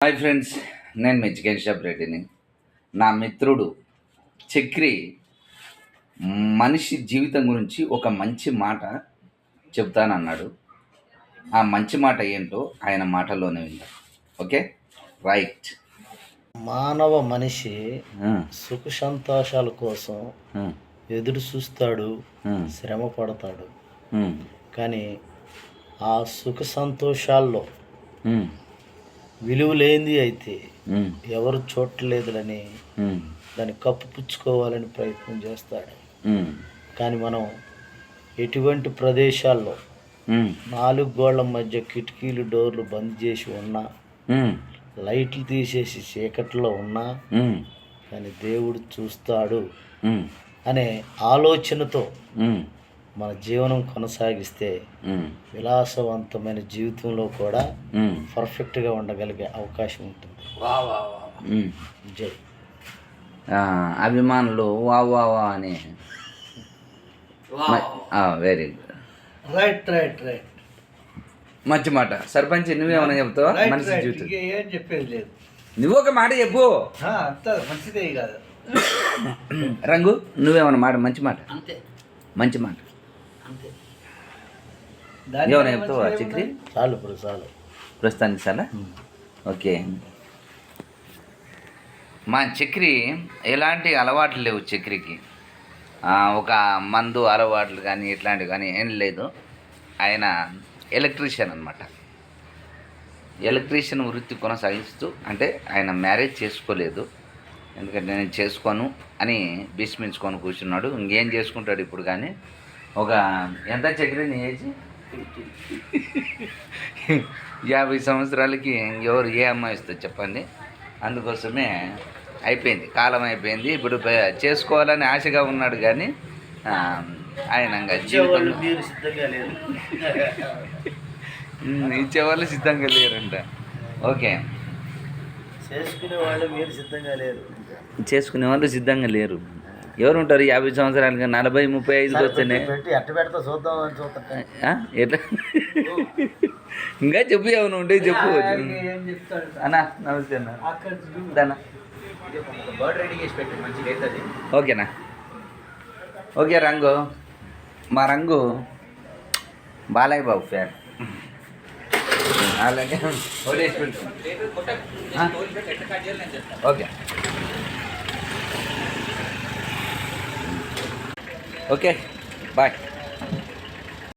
Hi friends, నేను మీ chicken shop రెడ్డిని. నా మిత్రుడు చక్రి మనిషి జీవితం గురించి ఒక మంచి మాట చెప్తానన్నాడు. ఆ మంచి మాట ఏంటో ఆయన మాటల్లోనే విందాం. Okay, right. మానవ మనిషి సుఖ సంతోషాల కోసం ఎదురు చూస్తాడు, శ్రమ పడతాడు. కానీ ఆ సుఖ సంతోషాల్లో విలువ లేనిది అయితే ఎవరు చూడలేదులని దాన్ని కప్పుపుచ్చుకోవాలని ప్రయత్నం చేస్తాడు. కానీ మనం ఎటువంటి ప్రదేశాల్లో 4 గోళ్ల మధ్య కిటికీలు డోర్లు బంద్ చేసి ఉన్నా, లైట్లు తీసేసి చీకట్లో ఉన్నా కానీ దేవుడు చూస్తాడు అనే ఆలోచనతో మన జీవనం కొనసాగిస్తే విలాసవంతమైన జీవితంలో కూడా పర్ఫెక్ట్గా ఉండగలిగే అవకాశం ఉంటుంది. జై అభిమానులు వా వా వా అని. Very good, right right right మంచి మాట. సర్పంచ్, నువ్వేమన్నా చెప్తావా? మనిషి జీవితం ఏం చెప్పేది లేదు. నువ్వు ఒక మాట చెప్పు. అంత మంచిదే కాదు. రంగు, నువ్వేమన్నా మాట, మంచి మాట, అంతే మంచి మాట అంతే. ఏమన్నా చెప్తావా చక్రి? చాలు ఇప్పుడు చాలు, ప్రస్తుతానికి చాలా. ఓకే, మా చక్రి ఎలాంటి అలవాట్లు లేవు. చక్రికి ఒక మందు అలవాట్లు కానీ ఇట్లాంటివి కానీ ఏం లేదు. ఆయన ఎలక్ట్రీషియన్ అనమాట. ఎలక్ట్రీషియన్ వృత్తి కొనసాగిస్తూ, అంటే ఆయన మ్యారేజ్ చేసుకోలేదు, ఎందుకంటే నేను చేసుకోను అని భీష్మించుకొని కూర్చున్నాడు. ఇంకేం చేసుకుంటాడు ఇప్పుడు. కానీ ఒక ఎంత చక్రి నీ ఏజ్? 50 సంవత్సరాలకి ఎవరు ఏ అమ్మాయి ఇస్తుంది చెప్పండి. అందుకోసమే అయిపోయింది, కాలం అయిపోయింది. ఇప్పుడు చేసుకోవాలని ఆశగా ఉన్నాడు, కానీ ఆయన జీవితంలో ఇచ్చేవాళ్ళు సిద్ధంగా లేరంట. ఓకే, చేసుకునే వాళ్ళు సిద్ధంగా లేరు. ఎవరు ఉంటారు 50 సంవత్సరాలుగా? 40, 35 వస్తేనే ఎట్లా? ఇంకా చెప్పు, ఏమైనా ఉంటే చెప్పు అన్నా. నమస్తే అన్న. ఓకేనా? ఓకే రంగు, మా రంగు బాలయ్య బాబు ఫ్యాన్. అలాగే ఓకే ఓకే, బాయ్.